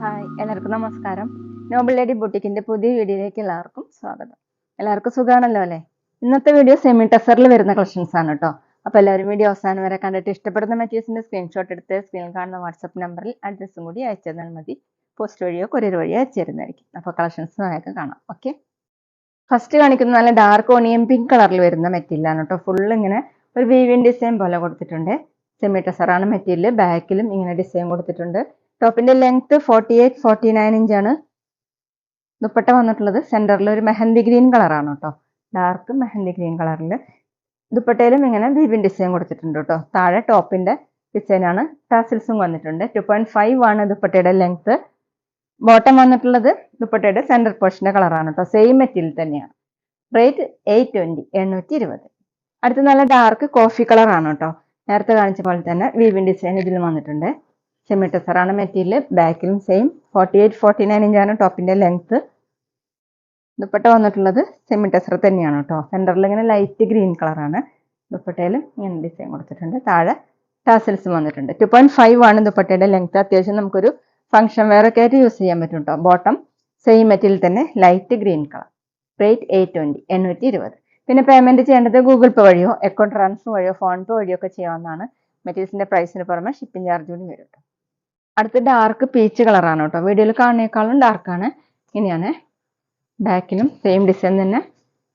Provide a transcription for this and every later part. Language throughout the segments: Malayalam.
ഹായ്, എല്ലാവർക്കും നമസ്കാരം. നോബിൾ ലേഡി ബുട്ടിക്കിന്റെ പുതിയ വീഡിയോയിലേക്ക് എല്ലാവർക്കും സ്വാഗതം. എല്ലാവർക്കും സുഖാണല്ലോ അല്ലേ? ഇന്നത്തെ വീഡിയോ സെമി ടെസറിൽ വരുന്ന കളക്ഷൻസ് ആണ് കേട്ടോ. അപ്പോൾ എല്ലാവരും വീഡിയോ അവസാനം വരെ കണ്ടിട്ട് ഇഷ്ടപ്പെടുന്ന മെറ്റീരിയൽസിന്റെ സ്ക്രീൻഷോട്ട് എടുത്ത് സ്ക്രീനിൽ കാണുന്ന വാട്സപ്പ് നമ്പറിൽ അഡ്രസ്സും കൂടി അയച്ചു തന്നാൽ മതി. പോസ്റ്റ് വഴിയോ കൊറിയർ വഴിയോ അയച്ചു തരുന്നതായിരിക്കും. അപ്പോൾ കളക്ഷൻസ് നമുക്ക് കാണാം. ഓക്കെ, ഫസ്റ്റ് കാണിക്കുന്നത് നല്ല ഡാർക്ക് ഓണിയൻ പിങ്ക് കളറിൽ വരുന്ന മെറ്റീരിയൽ ആണ് കേട്ടോ. ഫുൾ ഇങ്ങനെ ഒരു വീവിൻ ഡിസൈൻ പോലെ കൊടുത്തിട്ടുണ്ട്. സെമി ടെസറാണ് മെറ്റീരിയൽ. ബാക്കിലും ഇങ്ങനെ ഡിസൈൻ കൊടുത്തിട്ടുണ്ട്. ടോപ്പിന്റെ ലെങ്ത് 48-49 ഇഞ്ചാണ്. ദുപ്പട്ട വന്നിട്ടുള്ളത് സെന്ററിൽ ഒരു മെഹന്തി ഗ്രീൻ കളറാണ് കേട്ടോ. ഡാർക്ക് മെഹന്തി ഗ്രീൻ കളറിൽ ദുപ്പട്ടയിലും ഇങ്ങനെ വീവിൻ ഡിസൈൻ കൊടുത്തിട്ടുണ്ട് കേട്ടോ. താഴെ ടോപ്പിന്റെ ഡിസൈനാണ്. ടാസിൽസും വന്നിട്ടുണ്ട്. 2.5 ആണ് ദുപ്പട്ടയുടെ ലെങ്ത്. ബോട്ടം വന്നിട്ടുള്ളത് ദുപ്പട്ടയുടെ സെന്റർ പോർഷന്റെ കളറാണ് കേട്ടോ. സെയിം മെറ്റീരിയൽ തന്നെയാണ്. റേറ്റ് 820. അടുത്ത നല്ല ഡാർക്ക് കോഫി കളറാണ് കേട്ടോ. നേരത്തെ കാണിച്ച പോലെ തന്നെ വീവിൻ ഡിസൈൻ ഇതിലും വന്നിട്ടുണ്ട്. സെമി ടെസറാണ് മെറ്റീരിയൽ. ബാക്കിലും സെയിം 48-49 ഇഞ്ചാണ് ടോപ്പിന്റെ ലെങ്ത്. ദുപ്പട്ട വന്നിട്ടുള്ളത് സെമി ടെസർ തന്നെയാണ് കേട്ടോ. സെന്ററിൽ ഇങ്ങനെ ലൈറ്റ് ഗ്രീൻ കളറാണ്. ദുപ്പട്ടയിലും ഇങ്ങനെ ഡിസൈൻ കൊടുത്തിട്ടുണ്ട്. താഴെ ടാസിൽസും വന്നിട്ടുണ്ട്. 2.5 ആണ് ദുപ്പട്ടയുടെ ലെങ്ത്. അത്യാവശ്യം നമുക്കൊരു ഫംഗ്ഷൻ വെയർ ഒക്കെ ആയിട്ട് യൂസ് ചെയ്യാൻ പറ്റും കേട്ടോ. ബോട്ടം സെയിം മെറ്റീരിയൽ തന്നെ ലൈറ്റ് ഗ്രീൻ കളർ. റേറ്റ് 820. പിന്നെ പേയ്മെന്റ് ചെയ്യേണ്ടത് ഗൂഗിൾ പേ വഴിയോ അക്കൗണ്ട് ട്രാൻസ്ഫർ വഴിയോ ഫോൺ പേ വഴിയോ ഒക്കെ ചെയ്യാവുന്നതാണ്. മെറ്റീരിയൽസിന്റെ പ്രൈസിന് പുറമെ ഷിപ്പിംഗ് ചാർജ് കൂടി വരും കേട്ടോ. അടുത്ത ഡാർക്ക് പീച്ച് കളറാണ് കേട്ടോ. വീഡിയോയിൽ കാണുന്നേക്കാളും ഡാർക്കാണ്. ഇങ്ങനെയാണ്. ബാക്കിലും സെയിം ഡിസൈൻ തന്നെ.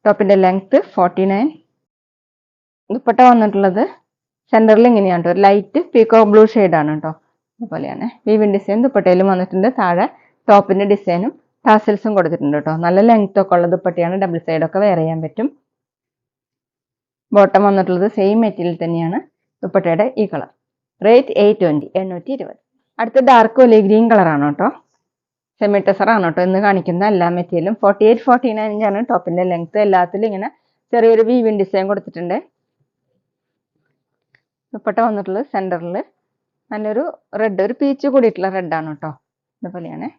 ടോപ്പിന്റെ ലെങ്ത് 49. ദുപ്പട്ട വന്നിട്ടുള്ളത് സെന്ററിൽ ഇങ്ങനെയാണ്. ഒരു ലൈറ്റ് പീക്കോ ബ്ലൂ ആണ് കേട്ടോ. അതുപോലെയാണ് വീവിൻ ഡിസൈൻ ദുപ്പട്ടയിലും വന്നിട്ടുണ്ട്. താഴെ ടോപ്പിന്റെ ഡിസൈനും ടാസിൽസും കൊടുത്തിട്ടുണ്ട് കേട്ടോ. നല്ല ലെങ്ത് ഒക്കെ ഉള്ള ദുപ്പട്ടയാണ്. ഡബിൾ സൈഡ് ഒക്കെ വെയർ ചെയ്യാൻ പറ്റും. ബോട്ടം വന്നിട്ടുള്ളത് സെയിം മെറ്റീരിയൽ തന്നെയാണ്. ദുപ്പട്ടയുടെ ഈ കളർ. റേറ്റ് 820. അടുത്ത ഡാർക്ക് ഒലി ഗ്രീൻ കളറാണ് കേട്ടോ. സെമി ടെസറാണ് കേട്ടോ ഇന്ന് കാണിക്കുന്ന എല്ലാ മെറ്റീരിയലും. 48-49 ഇഞ്ചാണ് ടോപ്പിന്റെ ലെങ്ത്. എല്ലാത്തിലും ഇങ്ങനെ ചെറിയൊരു വീവിൻ ഡിസൈൻ കൊടുത്തിട്ടുണ്ട്. ദുപ്പട്ട വന്നിട്ടുള്ളത് സെന്ററിൽ നല്ലൊരു റെഡ്, ഒരു പീച്ച് കൂടിയിട്ടുള്ള റെഡാണ് കേട്ടോ. ഇതുപോലെയാണ്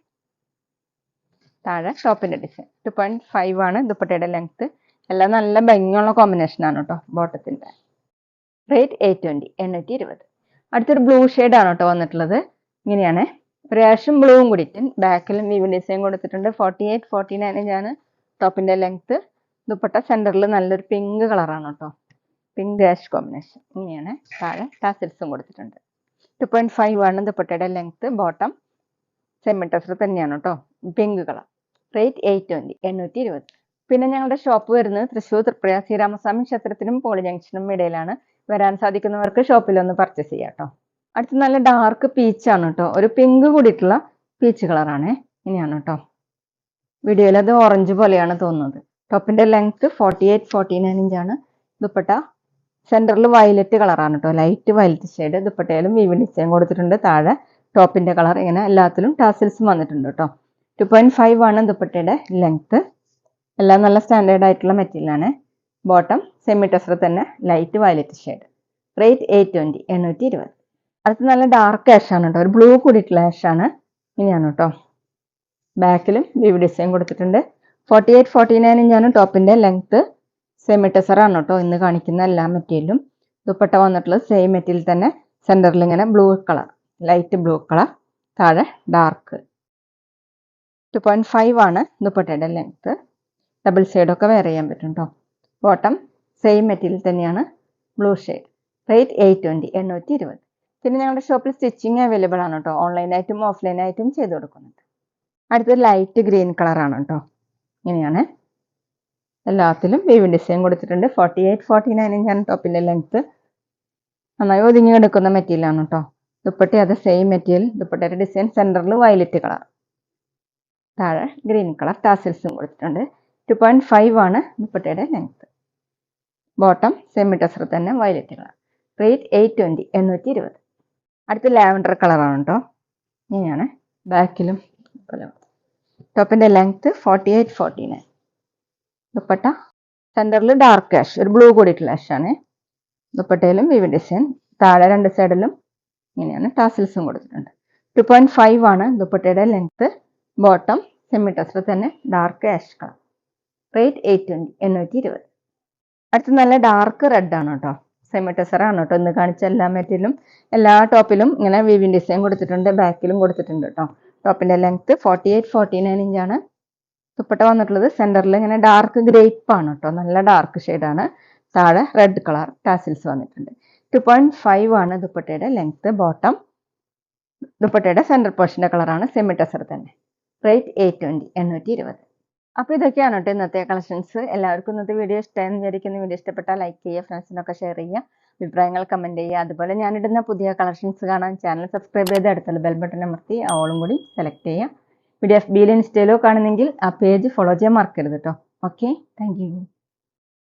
താഴെ ടോപ്പിന്റെ ഡിസൈൻ. 2.5 ആണ് ദുപ്പട്ടയുടെ ലെങ്ത്. എല്ലാം നല്ല ഭംഗിയുള്ള കോമ്പിനേഷൻ ആണ് കേട്ടോ ബോട്ടത്തിന്റെ. റേറ്റ് 820. അടുത്തൊരു ബ്ലൂ ആണ് കേട്ടോ വന്നിട്ടുള്ളത്. ഇങ്ങനെയാണ് ഒരു ആഷും ബ്ലൂവും കൂടിയിട്ട് ബാക്കിലും വീവിൻ ഡിസൈൻ കൊടുത്തിട്ടുണ്ട്. 48-49 ഇഞ്ചാണ് ടോപ്പിന്റെ ലെങ്ത്. ദുപ്പട്ട സെന്ററിൽ നല്ലൊരു പിങ്ക് കളറാണ് കേട്ടോ. Pink ash combination. ഇങ്ങനെയാണ്. താഴെ ടാസിൽസും കൊടുത്തിട്ടുണ്ട്. 2.5 ആണ് ദുപ്പട്ടയുടെ ലെങ്ത്. ബോട്ടം സെമി ടെസർ തന്നെയാണ് കേട്ടോ. Pink colour. റേറ്റ് 820. പിന്നെ ഞങ്ങളുടെ ഷോപ്പ് വരുന്നത് തൃശ്ശൂർ തൃപ്രയ ശ്രീരാമസ്വാമി ക്ഷേത്രത്തിനും പോളി ജംഗ്ഷനും ഇടയിലാണ്. വരാൻ സാധിക്കുന്നവർക്ക് ഷോപ്പിൽ ഒന്ന് പർച്ചേസ് ചെയ്യാം കേട്ടോ. അടുത്ത നല്ല ഡാർക്ക് പീച്ചാണ് കേട്ടോ. ഒരു പിങ്ക് കൂടിയിട്ടുള്ള പീച്ച് കളറാണ്. ഇങ്ങനെയാണ് കേട്ടോ. വീഡിയോയിൽ അത് ഓറഞ്ച് പോലെയാണ് തോന്നുന്നത്. ടോപ്പിന്റെ ലെങ്ത് 48-49 ഇഞ്ചാണ്. ദുപ്പട്ട സെന്ററിൽ വയലറ്റ് കളറാണ് കേട്ടോ. Light violet shade. ദുപ്പട്ടയിലും വീവിൻ ഡിസൈൻ കൊടുത്തിട്ടുണ്ട്. താഴെ ടോപ്പിന്റെ കളർ ഇങ്ങനെ എല്ലാത്തിലും ടാസിൽസും വന്നിട്ടുണ്ട് കേട്ടോ. 2.5 ആണ് ദുപ്പട്ടയുടെ ലെങ്ത്. എല്ലാം നല്ല സ്റ്റാൻഡേർഡ് ആയിട്ടുള്ള മെറ്റീരിയൽ ആണ്. ബോട്ടം സെമി ടെസർ തന്നെ ലൈറ്റ് വയലറ്റ് ഷെയ്ഡ്. റേറ്റ് 820. അടുത്ത നല്ല ഡാർക്ക് ആഷ് ആണ് കേട്ടോ. ഒരു ബ്ലൂ കൂടിയിട്ടുള്ള ആഷ് ആണ്. ഇങ്ങനെയാണ് കേട്ടോ. ബാക്കിലും വീവ് ഡിസൈൻ കൊടുത്തിട്ടുണ്ട്. 48-49 ഇഞ്ചാണ് ടോപ്പിന്റെ ലെങ്ത്. സെമി ടെസർ ആണ് കേട്ടോ ഇന്ന് കാണിക്കുന്ന എല്ലാ മെറ്റീരിയലും. ദുപ്പട്ട വന്നിട്ടുള്ളത് സെയിം മെറ്റീരിയൽ തന്നെ. സെന്ററിൽ ഇങ്ങനെ blue colour, light blue colour. താഴെ ഡാർക്ക്. 2.5 ആണ് ദുപ്പട്ടയുടെ ലെങ്ത്. ഡബിൾ സൈഡൊക്കെ വെയർ ചെയ്യാൻ പറ്റും കേട്ടോ. ബോട്ടം സെയിം മെറ്റീരിയൽ തന്നെയാണ്. Blue shade. റേറ്റ് 820. പിന്നെ ഞങ്ങളുടെ ഷോപ്പിൽ സ്റ്റിച്ചിങ് അവൈലബിൾ ആണ് കേട്ടോ. ഓൺലൈനായിട്ടും ഓഫ്ലൈനായിട്ടും ചെയ്ത് കൊടുക്കുന്നുണ്ട്. അടുത്തത് ലൈറ്റ് ഗ്രീൻ കളറാണ് കേട്ടോ. ഇങ്ങനെയാണ്. എല്ലാത്തിലും വീവിൻ ഡിസൈൻ കൊടുത്തിട്ടുണ്ട്. 48-49 ഇഞ്ചാണ് ടോപ്പിന്റെ ലെങ്ത്. നന്നായി ഒതുങ്ങി കിടക്കുന്ന മെറ്റീരിയൽ ആണ് കേട്ടോ. ദുപ്പട്ട അത് സെയിം മെറ്റീരിയൽ. ദുപ്പട്ടയുടെ ഡിസൈൻ സെന്ററിൽ വയലറ്റ് കളർ, താഴെ ഗ്രീൻ കളർ ടാസിൽസും കൊടുത്തിട്ടുണ്ട്. 2.5 ആണ് ദുപ്പട്ടയുടെ ലെങ്ത്. ബോട്ടം സെമി ടെസർ തന്നെ വയലറ്റ് കളർ. റേറ്റ് 820. അടുത്ത ലാവൻഡർ കളറാണ് കേട്ടോ. ഇങ്ങനെയാണ്. ബാക്കിലും ടോപ്പിന്റെ ലെങ്ത് 48-49. ദുപ്പട്ട സെന്ററിൽ ഡാർക്ക് ആഷ്, ഒരു ബ്ലൂ കൂടിയിട്ടുള്ള ആഷ് ആണ്. ദുപ്പട്ടയിലും വീവിൻ ഡിസൈൻ. താഴെ രണ്ട് സൈഡിലും ഇങ്ങനെയാണ് ടാസിൽസും കൊടുത്തിട്ടുണ്ട്. 2.5 ആണ് ദുപ്പട്ടയുടെ ലെങ്ത്. ബോട്ടം സെമി ടെസർ തന്നെ ഡാർക്ക് ആഷ് കളർ. റേറ്റ് 820. അടുത്ത നല്ല ഡാർക്ക് റെഡ് ആണ് കേട്ടോ. സെമി ടെസറാണ് കേട്ടോ. ഇന്ന് കാണിച്ച എല്ലാ മെറ്റീരിയലും എല്ലാ ടോപ്പിലും ഇങ്ങനെ വീവിങ് ഡിസൈൻ കൊടുത്തിട്ടുണ്ട്, ബാക്കിലും കൊടുത്തിട്ടുണ്ട് കേട്ടോ. ടോപ്പിന്റെ ലെങ്ത് 48-49 ഇഞ്ചാണ്. ദുപ്പട്ട വന്നിട്ടുള്ളത് സെന്ററിൽ ഇങ്ങനെ ഡാർക്ക് ഗ്രേപ്പ് ആണ് കേട്ടോ, നല്ല ഡാർക്ക് ഷെയ്ഡാണ്. താഴെ റെഡ് കളർ ടാസിൽസ് വന്നിട്ടുണ്ട്. 2.5 ആണ് ദുപ്പട്ടയുടെ ലെങ്ത്. ബോട്ടം ദുപ്പട്ടയുടെ സെന്റർ പോർഷന്റെ കളറാണ്, സെമി ടെസർ തന്നെ. റേറ്റ് 820. അപ്പോൾ ഇതൊക്കെയാണ് കേട്ടോ ഇന്നത്തെ കളക്ഷൻസ്. എല്ലാവർക്കും ഇന്നത്തെ വീഡിയോ ഇഷ്ടമായെന്ന് വിചാരിക്കുന്ന. വീഡിയോ ഇഷ്ടപ്പെട്ടാൽ ലൈക്ക് ചെയ്യുക, ഫ്രണ്ട്സിനൊക്കെ ഷെയർ ചെയ്യുക, അഭിപ്രായങ്ങൾ കമൻറ്റ് ചെയ്യുക. അതുപോലെ ഞാനിടുന്ന പുതിയ കളക്ഷൻസ് കാണാൻ ചാനൽ സബ്സ്ക്രൈബ് ചെയ്ത് അടുത്തുള്ള ബെൽ ബട്ടൺ അമർത്തി ഓളും കൂടി സെലക്ട് ചെയ്യുക. വീഡിയോ FBയിലോ ഇൻസ്റ്റയിലോ കാണുന്നെങ്കിൽ ആ പേജ് ഫോളോ ചെയ്യാൻ മറക്കരുത് കേട്ടോ. Okay, thank you.